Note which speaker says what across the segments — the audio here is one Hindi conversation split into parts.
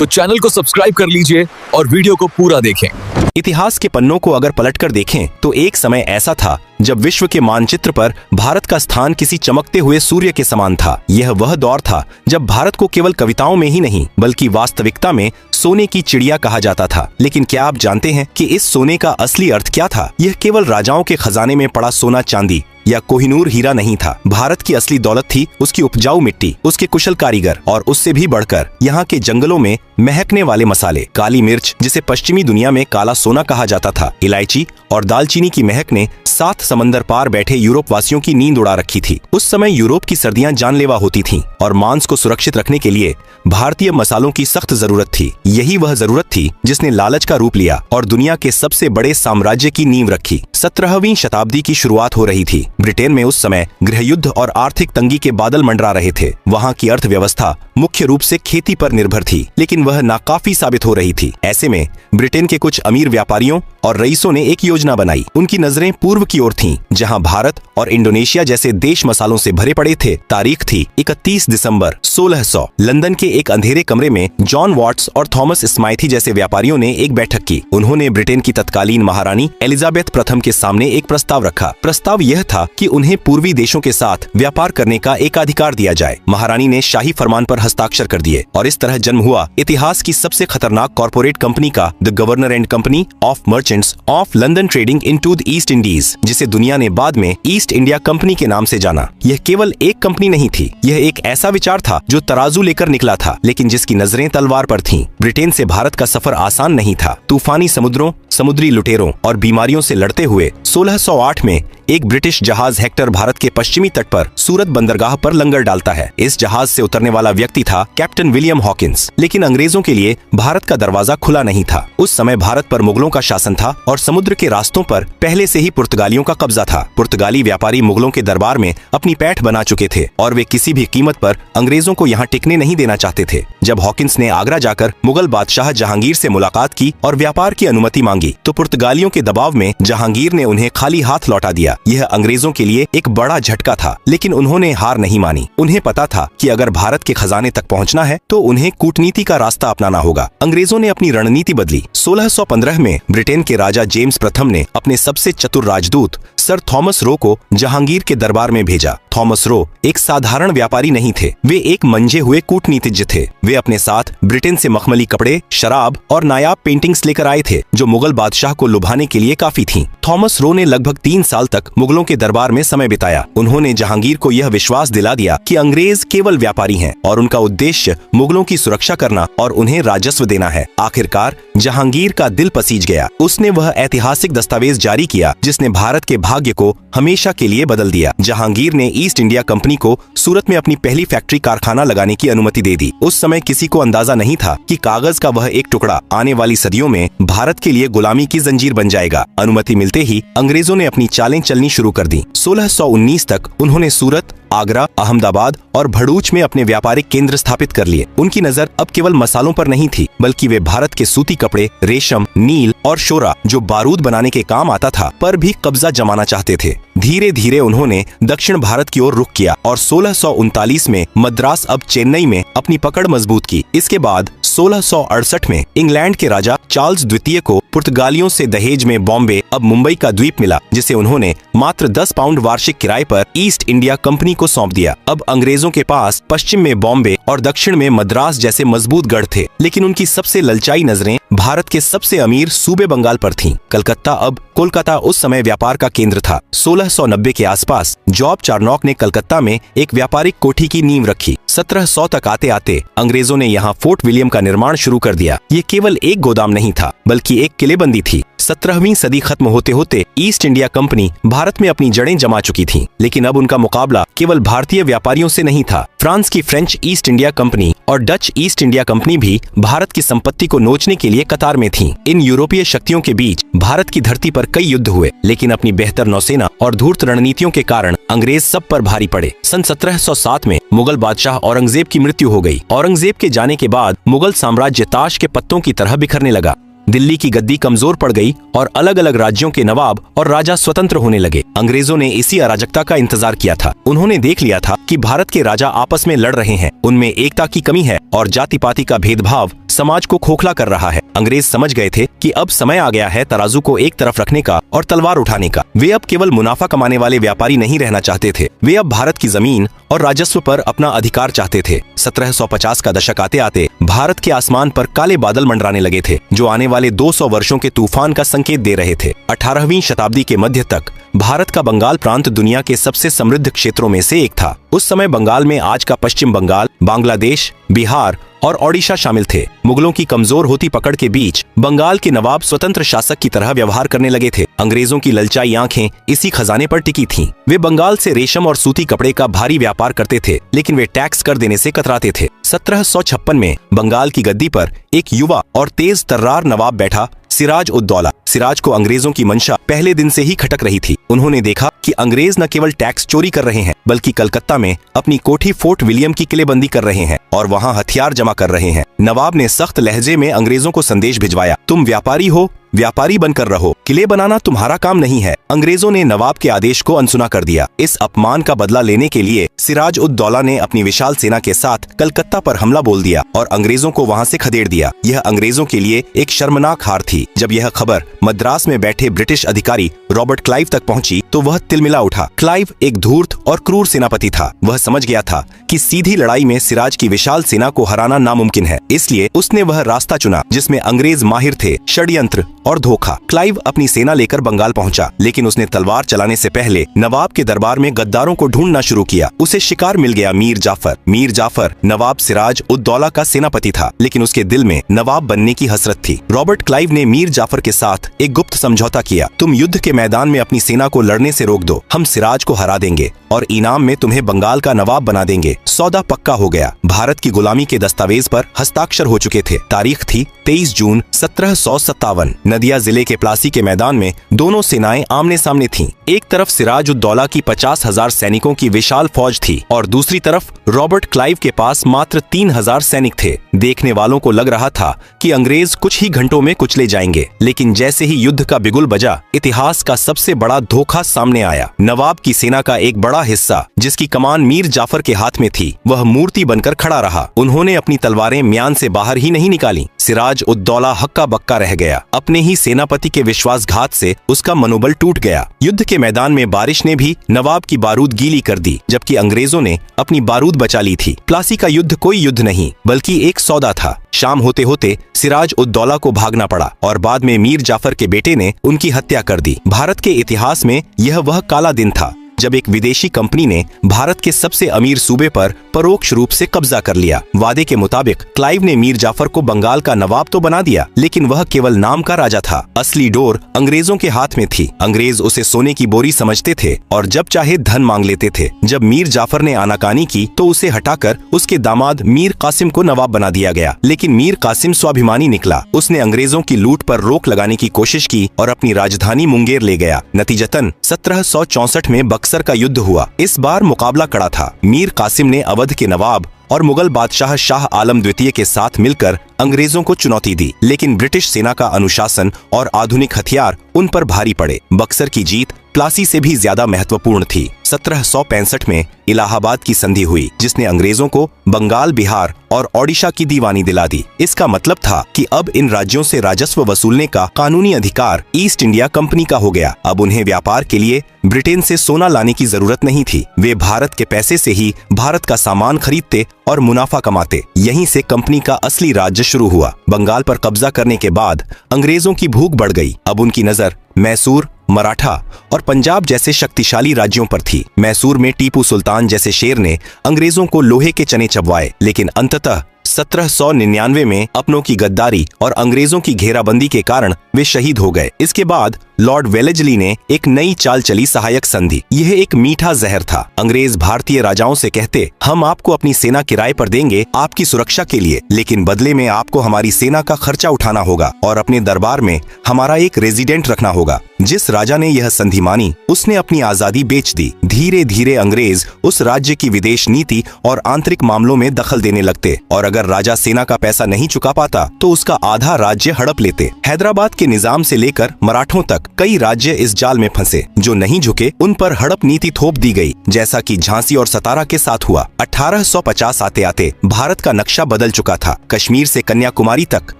Speaker 1: तो चैनल को सब्सक्राइब कर लीजिए और वीडियो को पूरा देखें।
Speaker 2: इतिहास के पन्नों को अगर पलटकर देखें तो एक समय ऐसा था जब विश्व के मानचित्र पर भारत का स्थान किसी चमकते हुए सूर्य के समान था। यह वह दौर था जब भारत को केवल कविताओं में ही नहीं बल्कि वास्तविकता में सोने की चिड़िया कहा जाता था। लेकिन क्या आप जानते हैं कि इस सोने का असली अर्थ क्या था? यह केवल राजाओं के खजाने में पड़ा सोना चांदी या कोहिनूर हीरा नहीं था। भारत की असली दौलत थी उसकी उपजाऊ मिट्टी, उसके कुशल कारीगर और उससे भी बढ़कर यहाँ के जंगलों में महकने वाले मसाले। काली मिर्च, जिसे पश्चिमी दुनिया में काला सोना कहा जाता था, इलायची और दालचीनी की महक ने 7 समंदर पार बैठे यूरोप वासियों की नींद उड़ा रखी थी। उस समय यूरोप की सर्दियां जानलेवा होती थीं और मांस को सुरक्षित रखने के लिए भारतीय मसालों की सख्त जरूरत थी। यही वह जरूरत थी जिसने लालच का रूप लिया और दुनिया के सबसे बड़े साम्राज्य की नींव रखी। 17वीं शताब्दी की शुरुआत हो रही थी। ब्रिटेन में उस समय गृहयुद्ध और आर्थिक तंगी के बादल मंडरा रहे थे। वहाँ की अर्थव्यवस्था मुख्य रूप से खेती पर निर्भर थी, लेकिन वह नाकाफी साबित हो रही थी। ऐसे में ब्रिटेन के कुछ अमीर व्यापारियों और रईसों ने एक योजना बनाई। उनकी नजरें पूर्व की ओर थीं, जहां भारत और इंडोनेशिया जैसे देश मसालों से भरे पड़े थे। तारीख थी 31 दिसंबर 1600। लंदन के एक अंधेरे कमरे में जॉन वॉट्स और थॉमस स्माइथी जैसे व्यापारियों ने एक बैठक की। उन्होंने ब्रिटेन की तत्कालीन महारानी एलिजाबेथ प्रथम के सामने एक प्रस्ताव रखा। प्रस्ताव यह था कि उन्हें पूर्वी देशों के साथ व्यापार करने का एकाधिकार दिया जाए। महारानी ने शाही फरमान पर हस्ताक्षर कर दिए और इस तरह जन्म हुआ इतिहास की सबसे खतरनाक कॉर्पोरेट कंपनी का, the governor and company of merchants of London trading into the east Indies, जिसे दुनिया ने बाद में ईस्ट इंडिया कंपनी के नाम से जाना। यह केवल एक कंपनी नहीं थी, यह एक ऐसा विचार था जो तराजू लेकर निकला था, लेकिन जिसकी नजरें तलवार पर थीं। ब्रिटेन से भारत का सफर आसान नहीं था। तूफानी समुद्रों, समुद्री लुटेरों और बीमारियों से लड़ते हुए 1608 में एक ब्रिटिश जहाज हेक्टर भारत के पश्चिमी तट पर सूरत बंदरगाह पर लंगर डालता है। इस जहाज से उतरने वाला व्यक्ति था कैप्टन विलियम हॉकिंस। लेकिन अंग्रेजों के लिए भारत का दरवाजा खुला नहीं था। उस समय भारत पर मुगलों का शासन था और समुद्र के रास्तों पर पहले से ही पुर्तगालियों का कब्जा था। पुर्तगाली व्यापारी मुगलों के दरबार में अपनी पैठ बना चुके थे और वे किसी भी कीमत पर अंग्रेजों को यहाँ टिकने नहीं देना चाहते थे। जब हॉकिंस ने आगरा जाकर मुगल बादशाह जहांगीर से मुलाकात की और व्यापार की अनुमति मांगी, तो पुर्तगालियों के दबाव में जहांगीर ने उन्हें खाली हाथ लौटा दिया। यह अंग्रेजों के लिए एक बड़ा झटका था, लेकिन उन्होंने हार नहीं मानी। उन्हें पता था कि अगर भारत के खजाने तक पहुंचना है तो उन्हें कूटनीति का रास्ता अपनाना होगा। अंग्रेजों ने अपनी रणनीति बदली। 1615 में ब्रिटेन के राजा जेम्स प्रथम ने अपने सबसे चतुर राजदूत सर थॉमस रो को जहांगीर के दरबार में भेजा। थॉमस रो एक साधारण व्यापारी नहीं थे, वे एक मंझे हुए कूटनीतिज्ञ थे। वे अपने साथ ब्रिटेन से मखमली कपड़े, शराब और नायाब पेंटिंग्स लेकर आए थे, जो मुगल बादशाह को लुभाने के लिए काफी थीं। थॉमस रो ने लगभग 3 साल तक मुगलों के दरबार में समय बिताया। उन्होंने जहांगीर को यह विश्वास दिला दिया कि अंग्रेज केवल व्यापारी हैं और उनका उद्देश्य मुगलों की सुरक्षा करना और उन्हें राजस्व देना है। आखिरकार जहांगीर का दिल पसीज गया। उसने वह ऐतिहासिक दस्तावेज जारी किया जिसने भारत के भाग्य को हमेशा के लिए बदल दिया। जहांगीर ने ईस्ट इंडिया कंपनी को सूरत में अपनी पहली फैक्ट्री कारखाना लगाने की अनुमति दे दी। उस समय किसी को अंदाजा नहीं था कि कागज का वह एक टुकड़ा आने वाली सदियों में भारत के लिए गुलामी की जंजीर बन जाएगा। अनुमति मिलते ही अंग्रेजों ने अपनी चालें चलनी शुरू कर दी। 1619 तक उन्होंने सूरत, आगरा, अहमदाबाद और भड़ूच में अपने व्यापारिक केंद्र स्थापित कर लिए। उनकी नजर अब केवल मसालों पर नहीं थी, बल्कि वे भारत के सूती कपड़े, रेशम, नील और शोरा, जो बारूद बनाने के काम आता था, पर भी कब्जा जमाना चाहते थे। धीरे धीरे उन्होंने दक्षिण भारत की ओर रुख किया और 1639 में मद्रास अब चेन्नई में अपनी पकड़ मजबूत की। इसके बाद 1668 में इंग्लैंड के राजा चार्ल्स द्वितीय को पुर्तगालियों से दहेज में बॉम्बे, अब मुंबई का द्वीप मिला, जिसे उन्होंने मात्र 10 पाउंड वार्षिक किराए पर ईस्ट इंडिया कंपनी को सौंप दिया। अब अंग्रेजों के पास पश्चिम में बॉम्बे और दक्षिण में मद्रास जैसे मजबूत गढ़ थे, लेकिन उनकी सबसे ललचाई नजरें भारत के सबसे अमीर सूबे बंगाल पर थीं। कलकत्ता, अब कोलकाता, उस समय व्यापार का केंद्र था। 1690 के आसपास जॉब चार्नॉक ने कलकत्ता में एक व्यापारिक कोठी की नींव रखी। 1700 तक आते आते अंग्रेजों ने यहाँ फोर्ट विलियम का निर्माण शुरू कर दिया। ये केवल एक गोदाम नहीं था, बल्कि एक किलेबंदी थी। 17वीं सदी खत्म होते होते ईस्ट इंडिया कंपनी भारत में अपनी जड़ें जमा चुकी थी, लेकिन अब उनका मुकाबला केवल भारतीय व्यापारियों से नहीं था। फ्रांस की फ्रेंच ईस्ट इंडिया कंपनी और डच ईस्ट इंडिया कंपनी भी भारत की संपत्ति को नोचने के लिए कतार में थीं। इन यूरोपीय शक्तियों के बीच भारत की धरती पर कई युद्ध हुए, लेकिन अपनी बेहतर नौसेना और धूर्त रणनीतियों के कारण अंग्रेज सब पर भारी पड़े। सन 1707 में मुगल बादशाह औरंगजेब की मृत्यु हो गई। औरंगजेब के जाने के बाद मुगल साम्राज्य ताश के पत्तों की तरह बिखरने लगा। दिल्ली की गद्दी कमजोर पड़ गई और अलग अलग राज्यों के नवाब और राजा स्वतंत्र होने लगे। अंग्रेजों ने इसी अराजकता का इंतजार किया था। उन्होंने देख लिया था कि भारत के राजा आपस में लड़ रहे हैं, उनमें एकता की कमी है और जाति पाति का भेदभाव समाज को खोखला कर रहा है। अंग्रेज समझ गए थे कि अब समय आ गया है तराजू को एक तरफ रखने का और तलवार उठाने का। वे अब केवल मुनाफा कमाने वाले व्यापारी नहीं रहना चाहते थे, वे अब भारत की जमीन और राजस्व पर अपना अधिकार चाहते थे। 1750 का दशक आते आते भारत के आसमान पर काले बादल मंडराने लगे थे, जो आने वाले 200 वर्षों के तूफान का संकेत दे रहे थे। 18वीं शताब्दी के मध्य तक भारत का बंगाल प्रांत दुनिया के सबसे समृद्ध क्षेत्रों में से एक था। उस समय बंगाल में आज का पश्चिम बंगाल, बांग्लादेश, बिहार और ओडिशा शामिल थे। मुगलों की कमजोर होती पकड़ के बीच बंगाल के नवाब स्वतंत्र शासक की तरह व्यवहार करने लगे थे। अंग्रेजों की ललचाई आंखें इसी खजाने पर टिकी थीं। वे बंगाल से रेशम और सूती कपड़े का भारी व्यापार करते थे, लेकिन वे टैक्स कर देने से कतराते थे। 1756 में बंगाल की गद्दी पर एक युवा और तेज तर्रार नवाब बैठा, सिराज उद दौला। सिराज को अंग्रेजों की मंशा पहले दिन से ही खटक रही थी। उन्होंने देखा कि अंग्रेज न केवल टैक्स चोरी कर रहे हैं, बल्कि कलकत्ता में अपनी कोठी फोर्ट विलियम की किलेबंदी कर रहे हैं और वहां हथियार जमा कर रहे हैं। नवाब ने सख्त लहजे में अंग्रेजों को संदेश भिजवाया, तुम व्यापारी हो, व्यापारी बनकर रहो, किले बनाना तुम्हारा काम नहीं है। अंग्रेजों ने नवाब के आदेश को अनसुना कर दिया। इस अपमान का बदला लेने के लिए सिराज उद दौला ने अपनी विशाल सेना के साथ कलकत्ता पर हमला बोल दिया और अंग्रेजों को वहां से खदेड़ दिया। यह अंग्रेजों के लिए एक शर्मनाक हार थी। जब यह खबर मद्रास में बैठे ब्रिटिश अधिकारी रॉबर्ट क्लाइव तक पहुंची तो वह तिलमिला उठा। क्लाइव एक धूर्त और क्रूर सेनापति था। वह समझ गया था कि सीधी लड़ाई में सिराज की विशाल सेना को हराना नामुमकिन है, इसलिए उसने वह रास्ता चुना जिसमें अंग्रेज माहिर थे, षड्यंत्र और धोखा। क्लाइव अपनी सेना लेकर बंगाल पहुंचा, लेकिन उसने तलवार चलाने से पहले नवाब के दरबार में गद्दारों को ढूंढना शुरू किया। उसे शिकार मिल गया मीर जाफर। मीर जाफर नवाब सिराज उद दौला का सेनापति था, लेकिन उसके दिल में नवाब बनने की हसरत थी। रॉबर्ट क्लाइव ने मीर जाफर के साथ एक गुप्त समझौता किया, तुम युद्ध के मैदान में अपनी सेना को लड़ने से रोक दो, हम सिराज को हरा देंगे और इनाम में तुम्हें बंगाल का नवाब बना देंगे। सौदा पक्का हो गया। भारत की गुलामी के दस्तावेज पर हस्ताक्षर हो चुके थे। तारीख थी 23 जून 1757। नदिया जिले के प्लासी के मैदान में दोनों सेनाएं आमने सामने थीं। एक तरफ सिराज उद दौला की 50,000 सैनिकों की विशाल फौज थी और दूसरी तरफ रॉबर्ट क्लाइव के पास मात्र 3,000 सैनिक थे। देखने वालों को लग रहा था कि अंग्रेज कुछ ही घंटों में कुचले जाएंगे, लेकिन जैसे ही युद्ध का बिगुल बजा, इतिहास का सबसे बड़ा धोखा सामने आया। नवाब की सेना का एक बड़ा हिस्सा, जिसकी कमान मीर जाफर के हाथ में थी, वह मूर्ति बनकर खड़ा रहा। उन्होंने अपनी तलवारें म्यान से बाहर ही नहीं निकाली। सिराज उद दौला हक्का बक्का रह गया। अपने ही सेनापति के विश्वासघात से उसका मनोबल टूट गया। युद्ध के मैदान में बारिश ने भी नवाब की बारूद गीली कर दी, जबकि अंग्रेजों ने अपनी बारूद बचा ली थी। प्लासी का युद्ध कोई युद्ध नहीं, बल्कि एक सौदा था। शाम होते होते सिराज उद दौला को भागना पड़ा और बाद में मीर जाफर के बेटे ने उनकी हत्या कर दी। भारत के इतिहास में यह वह काला दिन था जब एक विदेशी कंपनी ने भारत के सबसे अमीर सूबे पर परोक्ष रूप से कब्जा कर लिया। वादे के मुताबिक क्लाइव ने मीर जाफर को बंगाल का नवाब तो बना दिया, लेकिन वह केवल नाम का राजा था। असली डोर अंग्रेजों के हाथ में थी। अंग्रेज उसे सोने की बोरी समझते थे और जब चाहे धन मांग लेते थे। जब मीर जाफर ने आनाकानी की तो उसे हटाकर उसके दामाद मीर कासिम को नवाब बना दिया गया, लेकिन मीर कासिम स्वाभिमानी निकला। उसने अंग्रेजों की लूट पर रोक लगाने की कोशिश की और अपनी राजधानी मुंगेर ले गया। नतीजतन 1764 में बक्सर का युद्ध हुआ। इस बार मुकाबला कड़ा था। मीर कासिम ने अवध के नवाब और मुगल बादशाह शाह आलम द्वितीय के साथ मिलकर अंग्रेजों को चुनौती दी, लेकिन ब्रिटिश सेना का अनुशासन और आधुनिक हथियार उन पर भारी पड़े। बक्सर की जीत प्लासी से भी ज्यादा महत्वपूर्ण थी। 1765 में इलाहाबाद की संधि हुई, जिसने अंग्रेजों को बंगाल, बिहार और ओडिशा की दीवानी दिला दी। इसका मतलब था कि अब इन राज्यों से राजस्व वसूलने का कानूनी अधिकार ईस्ट इंडिया कंपनी का हो गया। अब उन्हें व्यापार के लिए ब्रिटेन से सोना लाने की जरूरत नहीं थी। वे भारत के पैसे से ही भारत का सामान खरीदते और मुनाफा कमाते। यहीं से कंपनी का असली राज्य शुरू हुआ। बंगाल पर कब्जा करने के बाद अंग्रेजों की भूख बढ़ गई। अब उनकी नजर मैसूर, मराठा और पंजाब जैसे शक्तिशाली राज्यों पर थी। मैसूर में टीपू सुल्तान जैसे शेर ने अंग्रेजों को लोहे के चने चबवाए, लेकिन अंततः 1799 में अपनों की गद्दारी और अंग्रेजों की घेराबंदी के कारण वे शहीद हो गए। इसके बाद लॉर्ड वेलेस्ली ने एक नई चाल चली सहायक संधि। यह एक मीठा जहर था। अंग्रेज भारतीय राजाओं से कहते, हम आपको अपनी सेना किराए पर देंगे आपकी सुरक्षा के लिए, लेकिन बदले में आपको हमारी सेना का खर्चा उठाना होगा और अपने दरबार में हमारा एक रेजिडेंट रखना होगा। जिस राजा ने यह संधि मानी उसने अपनी आजादी बेच दी। धीरे धीरे अंग्रेज उस राज्य की विदेश नीति और आंतरिक मामलों में दखल देने लगते और अगर राजा सेना का पैसा नहीं चुका पाता तो उसका आधा राज्य हड़प लेते। हैदराबाद के निजाम से लेकर मराठों तक कई राज्य इस जाल में फंसे। जो नहीं झुके उन पर हड़प नीति थोप दी गई, जैसा कि झांसी और सतारा के साथ हुआ। 1850 आते आते भारत का नक्शा बदल चुका था। कश्मीर से कन्याकुमारी तक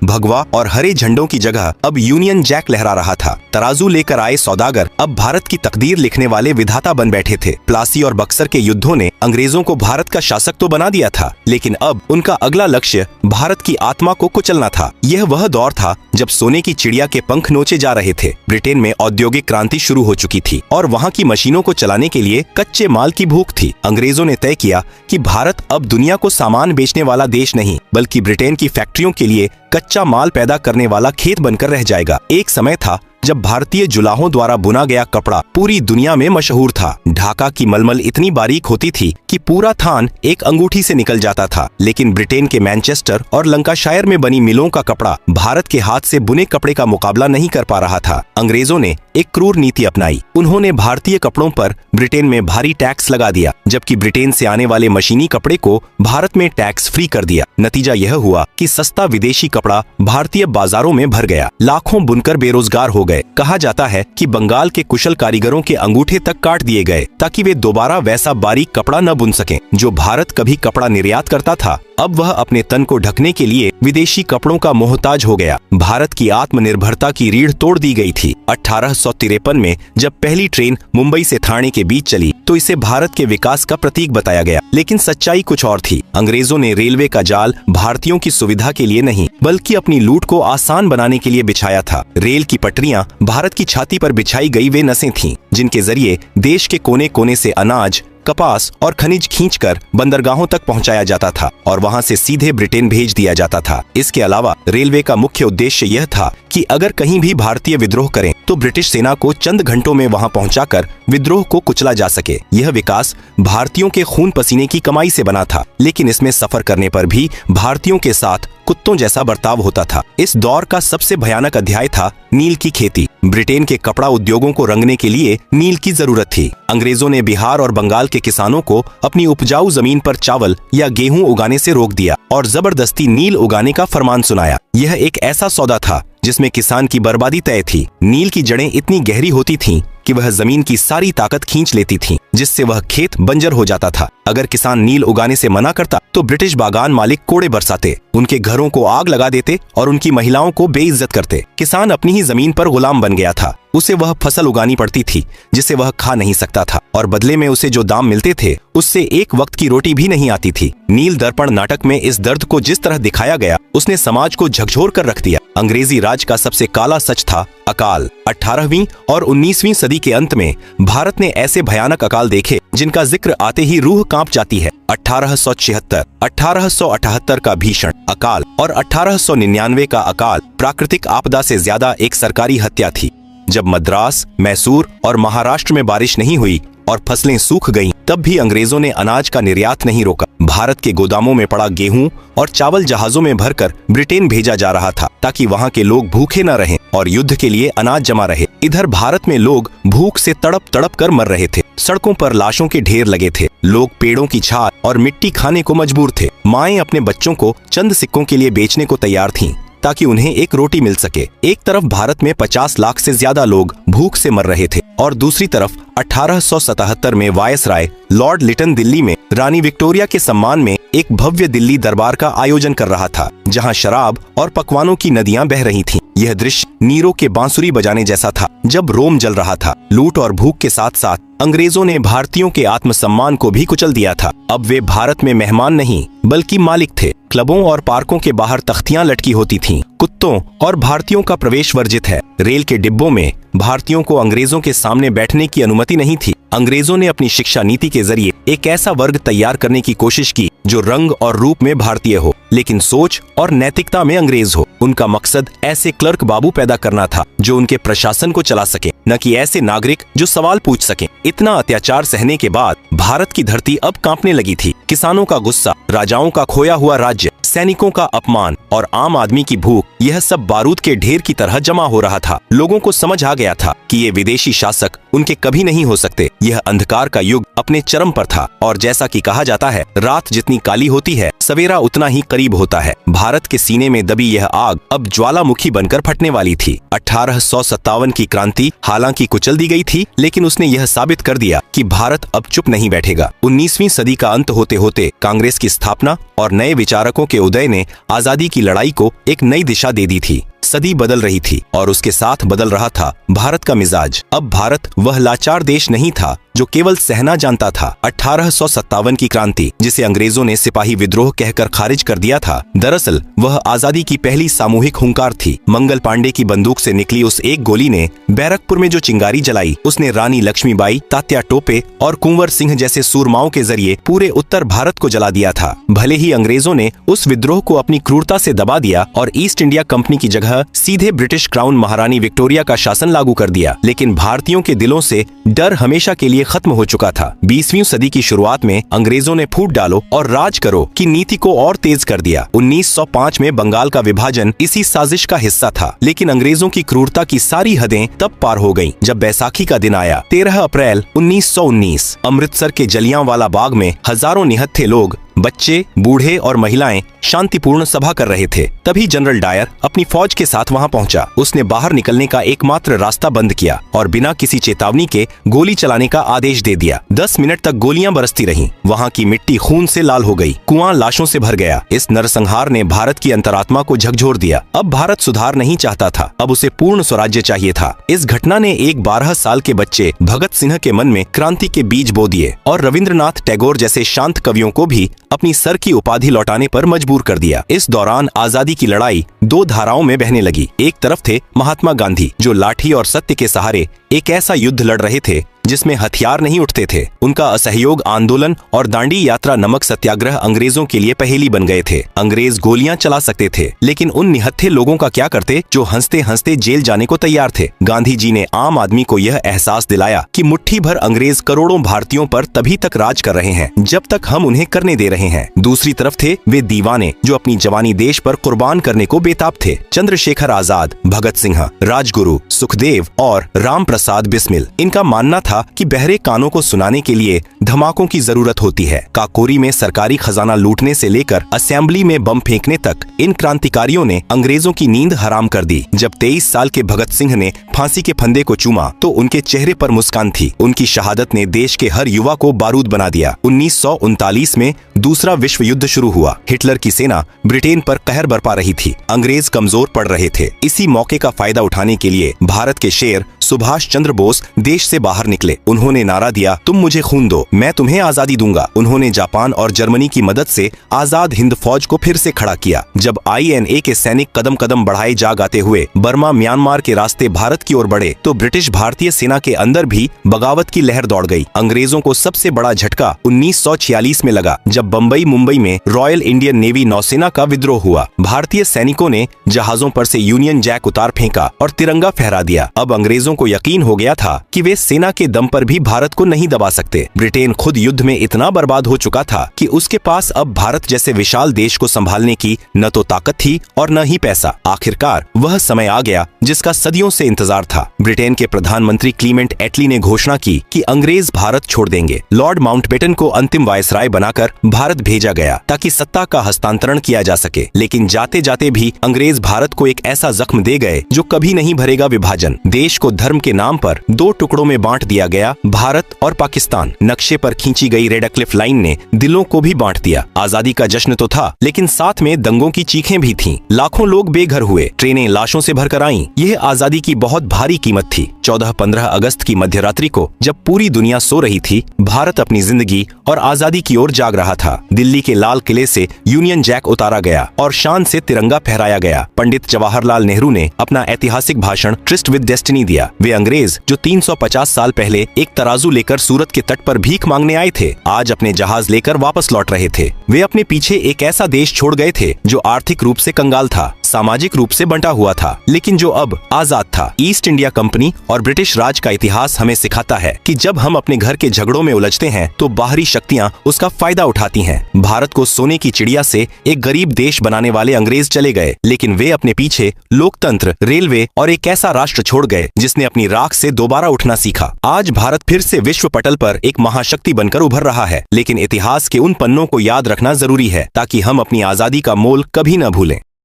Speaker 2: भगवा और हरे झंडों की जगह अब यूनियन जैक लहरा रहा था। तराजू लेकर आए सौदागर अब भारत की तकदीर लिखने वाले विधाता बन बैठे थे। प्लासी और बक्सर के युद्धों ने अंग्रेजों को भारत का शासक तो बना दिया था, लेकिन अब उनका अगला लक्ष्य भारत की आत्मा को कुचलना था। यह वह दौर था जब सोने की चिड़िया के पंख नोचे जा रहे थे। ब्रिटेन में औद्योगिक क्रांति शुरू हो चुकी थी और वहाँ की मशीनों को चलाने के लिए कच्चे माल की भूख थी। अंग्रेजों ने तय किया कि भारत अब दुनिया को सामान बेचने वाला देश नहीं, बल्कि ब्रिटेन की फैक्ट्रियों के लिए कच्चा माल पैदा करने वाला खेत बनकर रह जाएगा। एक समय था जब भारतीय जुलाहों द्वारा बुना गया कपड़ा पूरी दुनिया में मशहूर था। ढाका की मलमल इतनी बारीक होती थी कि पूरा थान एक अंगूठी से निकल जाता था, लेकिन ब्रिटेन के मैनचेस्टर और लंकाशायर में बनी मिलों का कपड़ा भारत के हाथ से बुने कपड़े का मुकाबला नहीं कर पा रहा था। अंग्रेजों ने एक क्रूर नीति अपनाई। उन्होंने भारतीय कपड़ों पर ब्रिटेन में भारी टैक्स लगा दिया, जबकि ब्रिटेन से आने वाले मशीनी कपड़े को भारत में टैक्स फ्री कर दिया। नतीजा यह हुआ कि सस्ता विदेशी कपड़ा भारतीय बाजारों में भर गया। लाखों बुनकर बेरोजगार हो गए। कहा जाता है कि बंगाल के कुशल कारीगरों के अंगूठे तक काट दिए गए ताकि वे दोबारा वैसा बारीक कपड़ा न बुन सकें। जो भारत कभी कपड़ा निर्यात करता था, अब वह अपने तन को ढकने के लिए विदेशी कपड़ों का मोहताज हो गया। भारत की आत्मनिर्भरता की रीढ़ तोड़ दी गई थी। 1853 में जब पहली ट्रेन मुंबई से ठाणे के बीच चली तो इसे भारत के विकास का प्रतीक बताया गया, लेकिन सच्चाई कुछ और थी। अंग्रेजों ने रेलवे का जाल भारतीयों की सुविधा के लिए नहीं, बल्कि अपनी लूट को आसान बनाने के लिए बिछाया था। रेल की पटरियां भारत की छाती पर बिछाई गई वे नसें थीं, जिनके जरिए देश के कोने कोने से अनाज, कपास और खनिज खींचकर बंदरगाहों तक पहुंचाया जाता था और वहां से सीधे ब्रिटेन भेज दिया जाता था। इसके अलावा रेलवे का मुख्य उद्देश्य यह था कि अगर कहीं भी भारतीय विद्रोह करें तो ब्रिटिश सेना को चंद घंटों में वहां पहुंचाकर विद्रोह को कुचला जा सके। यह विकास भारतीयों के खून पसीने की कमाई से बना था, लेकिन इसमें सफर करने पर भी भारतीयों के साथ कुत्तों जैसा बर्ताव होता था। इस दौर का सबसे भयानक अध्याय था नील की खेती। ब्रिटेन के कपड़ा उद्योगों को रंगने के लिए नील की जरूरत थी। अंग्रेजों ने बिहार और बंगाल के किसानों को अपनी उपजाऊ जमीन पर चावल या गेहूं उगाने से रोक दिया और जबरदस्ती नील उगाने का फरमान सुनाया। यह एक ऐसा सौदा था जिसमें किसान की बर्बादी तय थी। नील की जड़ें इतनी गहरी होती थीं कि वह जमीन की सारी ताकत खींच लेती थीं, जिससे वह खेत बंजर हो जाता था। अगर किसान नील उगाने से मना करता तो ब्रिटिश बागान मालिक कोड़े बरसाते, उनके घरों को आग लगा देते और उनकी महिलाओं को बेइज्जत करते। किसान अपनी ही जमीन पर गुलाम बन गया था। उसे वह फसल उगानी पड़ती थी जिसे वह खा नहीं सकता था और बदले में उसे जो दाम मिलते थे उससे एक वक्त की रोटी भी नहीं आती थी। नील दर्पण नाटक में इस दर्द को जिस तरह दिखाया गया उसने समाज को झकझोर कर रख दिया। अंग्रेजी राज का सबसे काला सच था अकाल। 18वीं और 19वीं सदी के अंत में भारत ने ऐसे भयानक अकाल देखे जिनका जिक्र आते ही रूह कांप जाती है। 1876, 1878 का भीषण अकाल और 1899 का अकाल प्राकृतिक आपदा से ज्यादा एक सरकारी हत्या थी। जब मद्रास, मैसूर और महाराष्ट्र में बारिश नहीं हुई और फसलें सूख गईं, तब भी अंग्रेजों ने अनाज का निर्यात नहीं रोका। भारत के गोदामों में पड़ा गेहूं और चावल जहाजों में भरकर ब्रिटेन भेजा जा रहा था ताकि वहां के लोग भूखे न रहें और युद्ध के लिए अनाज जमा रहे। इधर भारत में लोग भूख से तड़प तड़प कर मर रहे थे। सड़कों पर लाशों के ढेर लगे थे। लोग पेड़ों की छाल और मिट्टी खाने को मजबूर थे। माएं अपने बच्चों को चंद सिक्कों के लिए बेचने को तैयार थीं ताकि उन्हें एक रोटी मिल सके। एक तरफ भारत में 50 लाख से ज्यादा लोग भूख से मर रहे थे और दूसरी तरफ 1877 में वायसराय लॉर्ड लिटन दिल्ली में रानी विक्टोरिया के सम्मान में एक भव्य दिल्ली दरबार का आयोजन कर रहा था, जहां शराब और पकवानों की नदियां बह रही थीं। यह दृश्य नीरो के बांसुरी बजाने जैसा था जब रोम जल रहा था। लूट और भूख के साथ साथ अंग्रेजों ने भारतीयों के आत्मसम्मान को भी कुचल दिया था। अब वे भारत में मेहमान नहीं बल्कि मालिक थे। क्लबों और पार्कों के बाहर तख्तियां लटकी होती थीं। कुत्तों और भारतीयों का प्रवेश वर्जित है। रेल के डिब्बों में भारतीयों को अंग्रेजों के सामने बैठने की अनुमति नहीं थी। अंग्रेजों ने अपनी शिक्षा नीति के जरिए एक ऐसा वर्ग तैयार करने की कोशिश की जो रंग और रूप में भारतीय हो। लेकिन सोच और नैतिकता में अंग्रेज हो। उनका मकसद ऐसे क्लर्क बाबू पैदा करना था जो उनके प्रशासन को चला सके, न कि ऐसे नागरिक जो सवाल पूछ सकें। इतना अत्याचार सहने के बाद भारत की धरती अब कांपने लगी थी। किसानों का गुस्सा, राजाओं का खोया हुआ राज्य, सैनिकों का अपमान और आम आदमी की भूख, यह सब बारूद के ढेर की तरह जमा हो रहा था। लोगों को समझ आ गया था कि ये विदेशी शासक उनके कभी नहीं हो सकते। यह अंधकार का युग अपने चरम पर था और जैसा कि कहा जाता है, रात जितनी काली होती है, सवेरा उतना ही करीब होता है। भारत के सीने में दबी यह आग अब ज्वालामुखी बनकर फटने वाली थी। 1857 की क्रांति हालांकि कुचल दी गई थी, लेकिन उसने यह साबित कर दिया कि भारत अब चुप नहीं बैठेगा। 19वीं सदी का अंत होते होते कांग्रेस की स्थापना और नए विचारकों के उदय ने आजादी की लड़ाई को एक नई दिशा दे दी थी। सदी बदल रही थी और उसके साथ बदल रहा था भारत का मिजाज। अब भारत वह लाचार देश नहीं था जो केवल सहना जानता था। 1857 की क्रांति, जिसे अंग्रेजों ने सिपाही विद्रोह कहकर खारिज कर दिया था, दरअसल वह आजादी की पहली सामूहिक हुंकार थी। मंगल पांडे की बंदूक से निकली उस एक गोली ने बैरकपुर में जो चिंगारी जलाई, उसने रानी लक्ष्मीबाई, तात्या टोपे और कुंवर सिंह जैसे सूरमाओं के जरिए पूरे उत्तर भारत को जला दिया था। भले ही अंग्रेजों ने उस विद्रोह को अपनी क्रूरता से दबा दिया और ईस्ट इंडिया कंपनी की जगह सीधे ब्रिटिश क्राउन महारानी विक्टोरिया का शासन लागू कर दिया, लेकिन भारतीयों के दिलों से डर हमेशा के लिए खत्म हो चुका था। 20वीं सदी की शुरुआत में अंग्रेजों ने फूट डालो और राज करो की नीति को और तेज कर दिया। 1905 में बंगाल का विभाजन इसी साजिश का हिस्सा था, लेकिन अंग्रेजों की क्रूरता की सारी हदें तब पार हो गयीं, जब बैसाखी का दिन आया। 13 अप्रैल 1919 अमृतसर के जलियांवाला बाग में हजारों निहत्थे लोग, बच्चे, बूढ़े और महिलाएं शांतिपूर्ण सभा कर रहे थे। तभी जनरल डायर अपनी फौज के साथ वहां पहुंचा। उसने बाहर निकलने का एकमात्र रास्ता बंद किया और बिना किसी चेतावनी के गोली चलाने का आदेश दे दिया। 10 मिनट तक गोलियां बरसती रहीं। वहां की मिट्टी खून से लाल हो गई, कुआं लाशों से भर गया। इस नरसंहार ने भारत की अंतरात्मा को झकझोर दिया। अब भारत सुधार नहीं चाहता था, अब उसे पूर्ण स्वराज्य चाहिए था। इस घटना ने एक 12 साल के बच्चे भगत सिंह के मन में क्रांति के बीज बो दिए और रविंद्रनाथ टैगोर जैसे शांत कवियों को भी अपनी सर की उपाधि लौटाने पर मजबूर कर दिया। इस दौरान आजादी की लड़ाई दो धाराओं में बहने लगी। एक तरफ थे महात्मा गांधी, जो लाठी और सत्य के सहारे एक ऐसा युद्ध लड़ रहे थे जिसमें हथियार नहीं उठते थे। उनका असहयोग आंदोलन और दांडी यात्रा नमक सत्याग्रह अंग्रेजों के लिए पहेली बन गए थे। अंग्रेज गोलियां चला सकते थे, लेकिन उन निहत्थे लोगों का क्या करते जो हंसते हंसते जेल जाने को तैयार थे। गांधी जी ने आम आदमी को यह एहसास दिलाया कि मुट्ठी भर अंग्रेज करोड़ों भारतीयों पर तभी तक राज कर रहे हैं जब तक हम उन्हें करने दे रहे हैं। दूसरी तरफ थे वे दीवाने जो अपनी जवानी देश पर कुर्बान करने को बेताब थे। चंद्रशेखर आजाद, भगत सिंह, राजगुरु, सुखदेव और राम प्रसाद बिस्मिल। इनका मानना था कि बहरे कानों को सुनाने के लिए धमाकों की जरूरत होती है। काकोरी में सरकारी खजाना लूटने से लेकर असेंबली में बम फेंकने तक इन क्रांतिकारियों ने अंग्रेजों की नींद हराम कर दी। जब 23 साल के भगत सिंह ने फांसी के फंदे को चूमा तो उनके चेहरे पर मुस्कान थी। उनकी शहादत ने देश के हर युवा को बारूद बना दिया। 1939 में दूसरा विश्व युद्ध शुरू हुआ। हिटलर की सेना ब्रिटेन पर कहर बरपा रही थी। अंग्रेज कमजोर पड़ रहे थे। इसी मौके का फायदा उठाने के लिए भारत के शेर सुभाष चंद्र बोस देश से बाहर निकले। उन्होंने नारा दिया, तुम मुझे खून दो, मैं तुम्हें आजादी दूंगा। उन्होंने जापान और जर्मनी की मदद से आजाद हिंद फौज को फिर से खड़ा किया। जब INA के सैनिक कदम कदम बढ़ाए जा गाते हुए बर्मा म्यांमार के रास्ते भारत की ओर बढ़े तो ब्रिटिश भारतीय सेना के अंदर भी बगावत की लहर दौड़ गई। अंग्रेजों को सबसे बड़ा झटका 1946 में लगा, जब बम्बई मुंबई में रॉयल इंडियन नेवी नौसेना का विद्रोह हुआ। भारतीय सैनिकों ने जहाजों पर से यूनियन जैक उतार फेंका और तिरंगा फहरा दिया। अब अंग्रेजों को यकीन हो गया था कि वे सेना के दम पर भी भारत को नहीं दबा सकते। ब्रिटेन खुद युद्ध में इतना बर्बाद हो चुका था कि उसके पास अब भारत जैसे विशाल देश को संभालने की न तो ताकत थी और न ही पैसा। आखिरकार वह समय आ गया जिसका सदियों से इंतजार था। ब्रिटेन के प्रधानमंत्री क्लीमेंट एटली ने घोषणा की कि अंग्रेज भारत छोड़ देंगे। लॉर्ड माउंटबेटन को अंतिम वायसराय बनाकर भारत भेजा गया ताकि सत्ता का हस्तांतरण किया जा सके, लेकिन जाते जाते भी अंग्रेज भारत को एक ऐसा जख्म दे गए जो कभी नहीं भरेगा विभाजन। देश को धर्म के नाम पर दो टुकड़ों में बांट दिया गया, भारत और पाकिस्तान। नक्शे पर खींची गई रेड क्लिफ लाइन ने दिलों को भी बांट दिया। आजादी का जश्न तो था, लेकिन साथ में दंगों की चीखें भी थीं। लाखों लोग बेघर हुए, ट्रेनें लाशों से भरकर आईं। यह आजादी की बहुत भारी कीमत थी। 14-15 अगस्त की मध्यरात्रि को जब पूरी दुनिया सो रही थी, भारत अपनी जिंदगी और आजादी की ओर जाग रहा था। दिल्ली के लाल किले से यूनियन जैक उतारा गया और शान से तिरंगा फहराया गया। पंडित जवाहरलाल नेहरू ने अपना ऐतिहासिक भाषण ट्रिस्ट विद डेस्टिनी दिया। दिया। वे अंग्रेज जो 350 साल पहले एक तराजू लेकर सूरत के तट पर भीख मांगने आए थे, आज अपने जहाज लेकर वापस लौट रहे थे। वे अपने पीछे एक ऐसा देश छोड़ गए थे जो आर्थिक रूप से कंगाल था, सामाजिक रूप से बंटा हुआ था, लेकिन जो अब आजाद था। ईस्ट इंडिया कंपनी और ब्रिटिश राज का इतिहास हमें सिखाता है कि जब हम अपने घर के झगड़ों में उलझते हैं तो बाहरी शक्तियां उसका फायदा उठाती हैं। भारत को सोने की चिड़िया से एक गरीब देश बनाने वाले अंग्रेज चले गए, लेकिन वे अपने पीछे लोकतंत्र, रेलवे और एक ऐसा राष्ट्र छोड़ गए जिसने अपनी राख से दोबारा उठना सीखा। आज भारत फिर से विश्व पटल पर एक महाशक्ति बनकर उभर रहा है, लेकिन इतिहास के उन पन्नों को याद रखना जरूरी है ताकि हम अपनी आजादी का मोल कभी न भूलें।